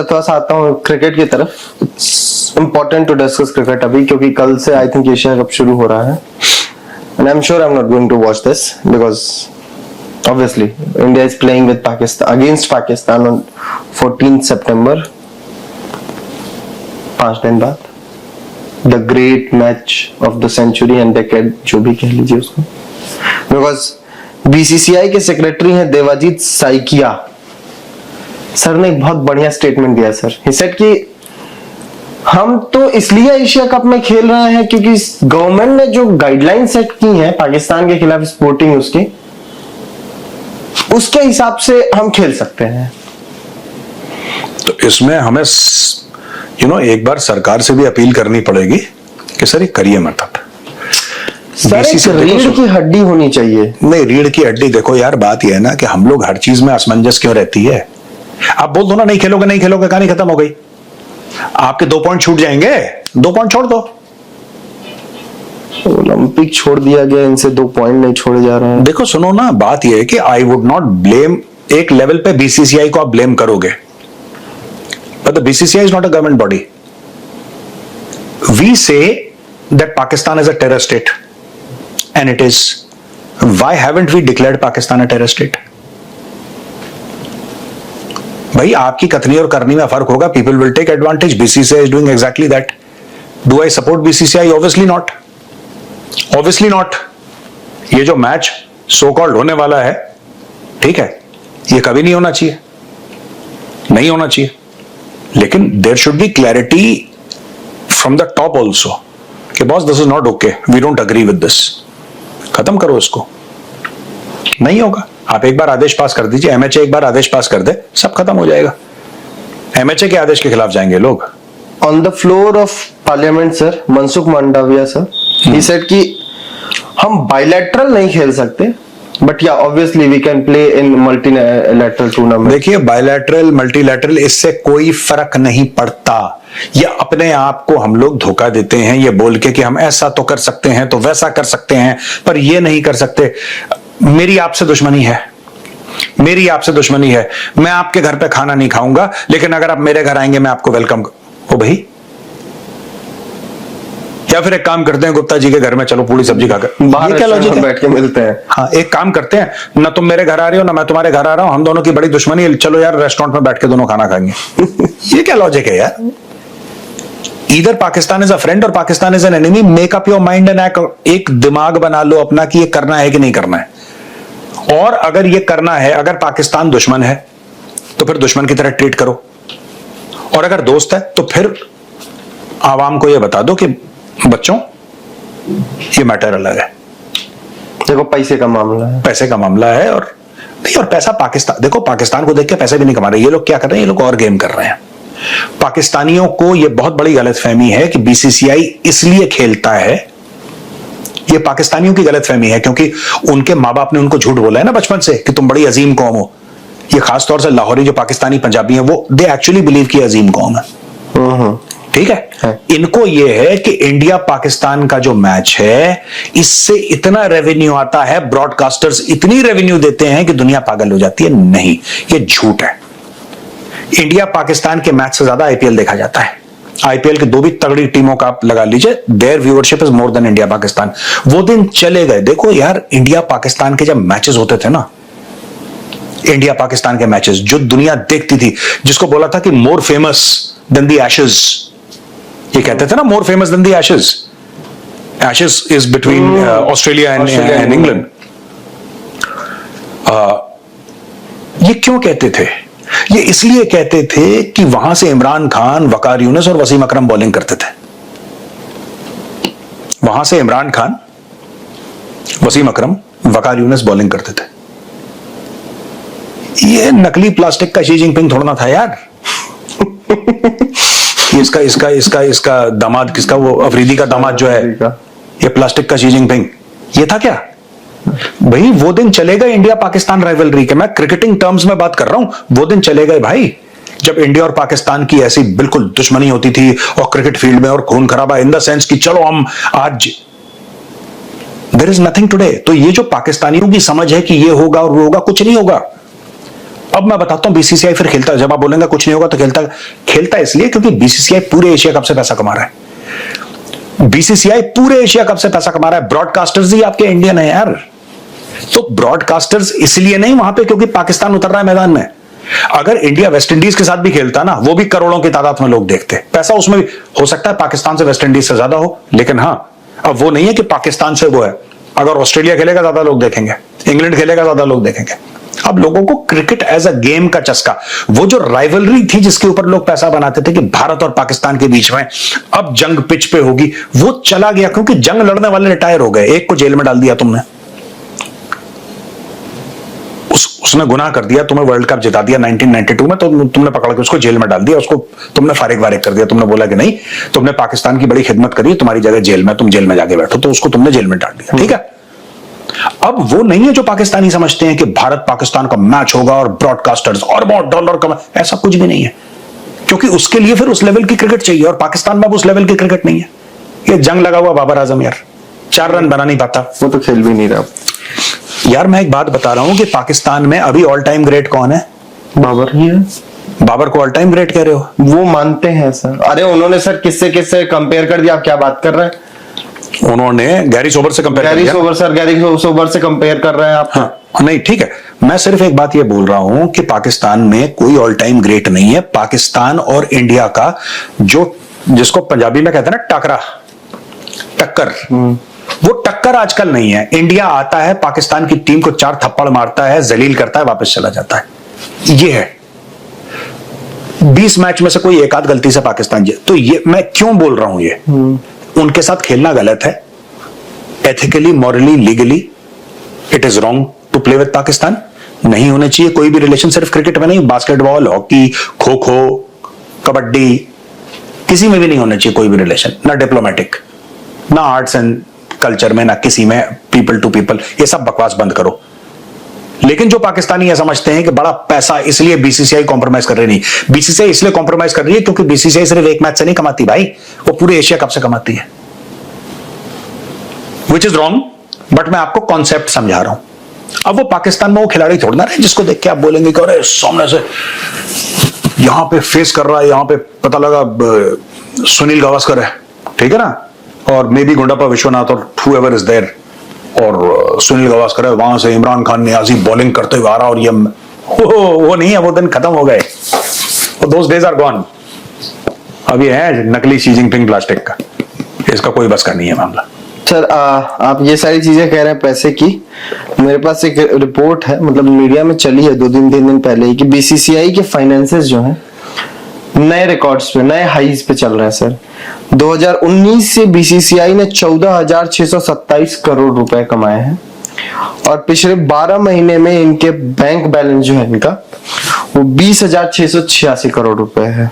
थोड़ा सा आता हूँ क्रिकेट की तरफ. इम्पोर्टेंट टू डिस्कस क्रिकेट अभी, क्योंकि कल से आई थिंक एशिया कप शुरू हो रहा है. And I am sure I am not going to watch this because obviously India is playing with Pakistan against Pakistan on 14th September, 5 दिन बाद. The great match of the century and decade, जो भी कह लीजिए उसको. Because BCCI के secretary हैं Devajit Saikia sir ने एक बहुत बढ़िया स्टेटमेंट दिया सर. He said कि हम तो इसलिए एशिया कप में खेल रहे हैं क्योंकि गवर्नमेंट ने जो गाइडलाइन सेट की है पाकिस्तान के खिलाफ स्पोर्टिंग उसके हिसाब से हम खेल सकते हैं. तो इसमें हमें एक बार सरकार से भी अपील करनी पड़ेगी कि सर ये करिए मत. अब सर रीढ़ की हड्डी होनी चाहिए. नहीं, रीढ़ की हड्डी देखो यार, बात यह है ना कि हम लोग हर चीज में असमंजस क्यों रहती है. आप बोल दो ना नहीं खेलोगे नहीं खेलोगे, कहानी खत्म हो गई. आपके 2 पॉइंट छूट जाएंगे, 2 पॉइंट छोड़ दो. ओलंपिक छोड़ दिया गया, इनसे 2 पॉइंट नहीं छोड़े जा रहे हैं. देखो सुनो ना, बात यह है कि आई वुड नॉट ब्लेम. एक लेवल पे बीसीसीआई को आप ब्लेम करोगे, but the BCCI is not a government body. We say that Pakistan is a terror state and it is. Why haven't we declared Pakistan a terror state? भाई आपकी कथनी और करनी में फर्क होगा. People will take advantage. BCCI is doing exactly that. Do I support BCCI? Obviously not. Obviously not. ये जो मैच सो कॉल्ड होने वाला है, ठीक है, ये कभी नहीं होना चाहिए, नहीं होना चाहिए. लेकिन there should be clarity from the top also कि boss this is not okay, we don't agree with this. खत्म करो इसको. नहीं होगा. आप एक बार आदेश पास कर दीजिए, एमएचए एक बार आदेश पास कर दे, सब खत्म हो जाएगा. एमएचए के आदेश के खिलाफ जाएंगे लोग. On the floor of parliament sir Mansukh Mandaviya sir he said कि हम बायलैटरल नहीं खेल सकते, बट या obviously we can play in multilateral tournament. देखिए बायलैटरल मल्टीलैटरल इससे कोई फर्क नहीं पड़ता. ये अपने आप को हम लोग धोखा देते हैं ये बोल के कि हम ऐसा तो कर सकते हैं तो वैसा कर सकते हैं, पर ये नहीं कर सकते. मेरी आपसे दुश्मनी है, मेरी आपसे दुश्मनी है. मैं आपके घर पे खाना नहीं खाऊंगा, लेकिन अगर आप मेरे घर आएंगे मैं आपको वेलकम. ओ भाई, या फिर एक काम करते हैं गुप्ता जी के घर में चलो पूरी सब्जी खाकर, बाहर क्या लॉजिक है? बैठ के मिलते हैं. हाँ, एक काम करते हैं ना, तुम मेरे घर आ रहे हो ना मैं तुम्हारे घर आ रहा हूं, हम दोनों की बड़ी दुश्मनी है, चलो यार रेस्टोरेंट में बैठ के दोनों खाना खाएंगे. ये क्या लॉजिक है यार? इधर पाकिस्तान इज अ फ्रेंड और Pakistan is an enemy. Make up your mind and एक दिमाग बना लो अपना कि ये करना है कि नहीं करना है. और अगर ये करना है, अगर पाकिस्तान दुश्मन है तो फिर दुश्मन की तरह ट्रीट करो, और अगर दोस्त है तो फिर आवाम को यह बता दो कि बच्चों ये मैटर अलग है. देखो पैसे का मामला है, पैसे का मामला है. और नहीं, और पैसा पाकिस्तान, देखो पाकिस्तान को देख के पैसे भी नहीं कमा रहे ये लोग. क्या कर रहे हैं ये लोग? और गेम कर रहे हैं. पाकिस्तानियों को ये बहुत बड़ी गलतफहमी है कि बीसीसीआई इसलिए खेलता है. ये पाकिस्तानियों की गलतफहमी है क्योंकि उनके माँ बाप ने उनको झूठ बोला है ना बचपन से कि तुम बड़ी अजीम कौम हो. ये खासतौर से लाहौरी जो पाकिस्तानी पंजाबी हैं, वो दे एक्चुअली बिलीव की अजीम कौम है. ठीक है. इनको यह है कि इंडिया पाकिस्तान का जो मैच है इससे इतना रेवेन्यू आता है, ब्रॉडकास्टर्स इतनी रेवेन्यू देते हैं कि दुनिया पागल हो जाती है. नहीं, ये झूठ है. इंडिया पाकिस्तान के मैच से ज्यादा आईपीएल देखा जाता है. आईपीएल के 2 भी तगड़ी टीमों का आप लगा लीजिए, there viewership is more than India Pakistan. वो दिन चले गए. देखो यार, इंडिया पाकिस्तान के जब मैचेस होते थे ना, इंडिया पाकिस्तान के मैचेस जो दुनिया देखती थी, जिसको बोला था कि more famous than the Ashes. ये कहते थे ना, more famous than the Ashes. Ashes is between Australia and England. ये क्यों कहते थे? ये इसलिए कहते थे कि वहां से इमरान खान, वकार यूनुस और वसीम अकरम बॉलिंग करते थे. वहां से इमरान खान, वसीम अकरम, वकार यूनुस बॉलिंग करते थे. ये नकली प्लास्टिक का शी जिनपिंग थोड़ा था यार. इसका इसका इसका इसका दामाद, किसका, वो अफरीदी का दामाद जो है, ये प्लास्टिक का शी जिनपिंग, ये था क्या भाई? वो दिन चले गए इंडिया पाकिस्तान राइवलरी के. मैं क्रिकेटिंग टर्म्स में बात कर रहा हूं. वो दिन चले गए भाई जब इंडिया और पाकिस्तान की ऐसी बिल्कुल दुश्मनी होती थी और क्रिकेट फील्ड में और खून खराबा इन द सेंस कि चलो हम आज. There is nothing today. तो ये जो पाकिस्तानियों की समझ है कि ये होगा और वो होगा, कुछ नहीं होगा. अब मैं बताता हूं बीसीसीआई फिर खेलता, जब आप बोलेंगे कुछ नहीं होगा तो खेलता इसलिए क्योंकि बीसीसीआई पूरे एशिया कप से पैसा कमा रहा है। बीसीसीआई पूरे एशिया कप से पैसा कमा रहा है। ब्रॉडकास्टर्स ही आपके इंडियन है यार। तो ब्रॉडकास्टर्स इसलिए नहीं वहां पे क्योंकि पाकिस्तान उतर रहा है मैदान में। अगर इंडिया वेस्ट इंडीज के साथ भी खेलता ना, वो भी करोड़ों की तादाद में लोग देखते। पैसा उसमें भी हो सकता है पाकिस्तान से वेस्ट इंडीज से ज्यादा हो, लेकिन हां अब वो नहीं है कि पाकिस्तान से वो है। अगर ऑस्ट्रेलिया खेलेगा ज्यादा लोग देखेंगे, इंग्लैंड खेलेगा ज्यादा लोग देखेंगे। अब लोगों को क्रिकेट एज अ गेम का चस्का, वो जो राइवलरी थी जिसके ऊपर लोग पैसा बनाते थे कि भारत और पाकिस्तान के बीच में अब जंग पिच पे होगी, वो चला गया क्योंकि जंग लड़ने वाले रिटायर हो गए। एक को जेल में डाल दिया तुमने, उसने गुनाह कर दिया, तुम्हें वर्ल्ड कप जिता दिया 1992 में, तो तुमने पकड़ के उसको जेल में डाल दिया, उसको तुमने फारिग वारिग कर दिया। तुमने बोला कि नहीं, तुमने पाकिस्तान की बड़ी खिदमत करी, तुम्हारी जगह जेल में, तुम जेल में जाके बैठो, तो उसको तुमने जेल में डाल दिया। ठीक है, अब वो नहीं है जो पाकिस्तानी समझते हैं कि भारत पाकिस्तान का मैच होगा और ब्रॉडकास्टर्स अरबों डॉलर कमा, ऐसा कुछ भी नहीं है। क्योंकि उसके लिए फिर उस लेवल की क्रिकेट चाहिए और पाकिस्तान में अब उस लेवल की क्रिकेट नहीं है। ये जंग लगा हुआ बाबर आजम यार, 4 रन बना नहीं पाता, वो तो खेल भी नहीं रहा यार। मैं एक बात बता रहा हूं कि पाकिस्तान में अभी ऑल टाइम ग्रेट कौन है? बाबर ही है। बाबर को ऑल टाइम ग्रेट कह रहे हो? वो मानते हैं सर। अरे उन्होंने सर किससे किससे कंपेयर कर दिया, आप क्या बात कर रहे हैं? उन्होंने गैरी सोबर से compare Gary sober sir, Gary sober से कंपेयर कर रहे हैं आप? हाँ, नहीं ठीक है, मैं सिर्फ एक बात ये बोल रहा हूं कि पाकिस्तान में कोई ऑल टाइम ग्रेट नहीं है। पाकिस्तान और इंडिया का जो, जिसको पंजाबी में कहते हैं ना टकरा, टक्कर, वो टक्कर आजकल नहीं है। इंडिया आता है, पाकिस्तान की टीम को 4 थप्पड़ मारता है, जलील करता है, वापस चला जाता है। ये है 20 मैच में से कोई एक आध गलती से पाकिस्तान जीत। तो ये मैं क्यों बोल रहा हूं, ये उनके साथ खेलना गलत है। Ethically, morally, legally it is wrong to play with Pakistan. नहीं होने चाहिए कोई भी रिलेशन, सिर्फ क्रिकेट में नहीं, बास्केटबॉल, हॉकी, खो खो, कबड्डी, किसी में भी नहीं होना चाहिए कोई भी रिलेशन, ना डिप्लोमेटिक, ना आर्ट्स एंड कल्चर में, ना किसी में पीपल टू पीपल। ये सब बकवास बंद करो। लेकिन जो पाकिस्तानी ये समझते हैं कि बड़ा पैसा इसलिए बीसीसीआई कॉम्प्रोमाइज कर रही, नहीं, बीसीसीआई इसलिए कॉम्प्रोमाइज कर रही है क्योंकि बीसीसीआई सिर्फ एक मैच से नहीं कमाती भाई, वो पूरे एशिया कप से कमाती है, विच इज रॉन्ग। बट मैं आपको कॉन्सेप्ट समझा रहा हूं। अब वो पाकिस्तान में वो खिलाड़ी छोड़ना रहे जिसको देख के आप बोलेंगे कि अरे सामने से यहां पे फेस कर रहा है, यहां पे पता लगा सुनील गावस्कर है, ठीक है ना, और मे बी गुंडाप्पा विश्वनाथ और हूएवर इज देयर, और सुनील गावस्कर है, वहां से इमरान खान नियाजी बॉलिंग करते हुए आ रहा, और ये वो नहीं है, वो दिन खत्म हो गए, वो दोस डेज आर गॉन। अब ये है नकली शी जिनपिंग प्लास्टिक का, इसका कोई बस का नहीं है मामला। सर आप ये सारी चीजें कह रहे हैं पैसे की, मेरे पास एक रिपोर्ट है, मतलब मीडिया में चली है 3 दिन पहले ही, कि बीसीसीआई के फाइनेंसेस जो हैं नए रिकॉर्ड्स पे, नए हाईज पे चल रहे हैं सर। 2019 से बीसीसीआई ने 14,627 करोड़ रुपए कमाए हैं और पिछले 12 महीने में इनके बैंक बैलेंस जो है इनका वो 20,686 करोड़ रुपए है।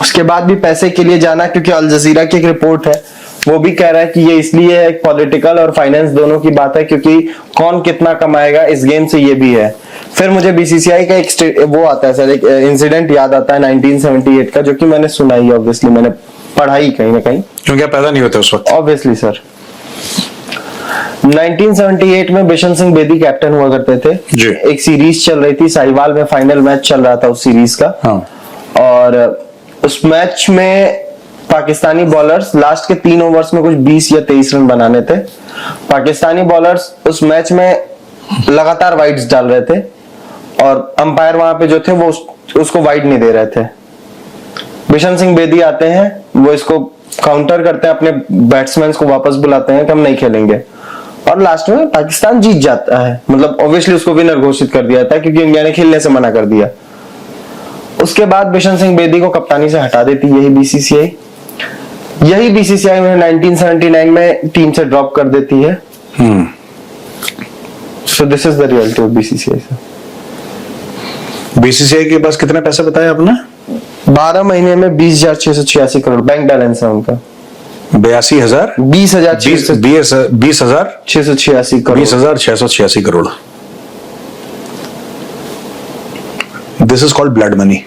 उसके बाद भी पैसे के लिए जाना, क्योंकि अल जजीरा की एक रिपोर्ट है वो भी कह रहा है कि ये इसलिए है, पॉलिटिकल और फाइनेंस दोनों की बात है, क्योंकि कौन कितना कमाएगा इस गेम से, ये भी है। फिर मुझे बीसीसीआई का एक वो आता है सर, एक इंसिडेंट याद आता है 1978 का, जो कि मैंने सुना ही, ऑब्वियसली मैंने पढ़ाई कहीं ना कहीं, क्योंकि आप पैदा नहीं होते उस वक्त। Obviously sir. 1978 में बिशन सिंह बेदी कैप्टन हुआ करते थे जी। एक सीरीज चल रही थी साहिवाल में, फाइनल मैच चल रहा था उस सीरीज का। हाँ। और उस मैच में पाकिस्तानी बॉलर्स लास्ट के 3 ओवर्स में कुछ 20 या 23 रन बनाने थे। पाकिस्तानी बॉलर्स उस मैच में लगातार वाइड्स डाल रहे थे और अंपायर वहां पे जो थे वो उसको वाइड नहीं दे रहे थे। बिशन सिंह बेदी आते हैं, वो इसको काउंटर करते हैं, अपने बैट्समैन को वापस बुलाते हैं कि हम नहीं खेलेंगे, और लास्ट में पाकिस्तान जीत जाता है। मतलब ऑब्वियसली उसको विनर घोषित कर दिया था क्योंकि इंडिया ने खेलने से मना कर दिया। उसके बाद बिशन सिंह बेदी को कप्तानी से हटा देती यही बीसीसीआई। यही बीसीसीआई में 1979 में टीम से ड्रॉप कर देती है। So this is the reality of BCCI sir. BCCI के पास कितने पैसे बताए आपने? 12 महीने में 20,686 करोड़ बैंक बैलेंस है उनका। 82,000 20,686 crore. 20,686 crore. This is called blood money.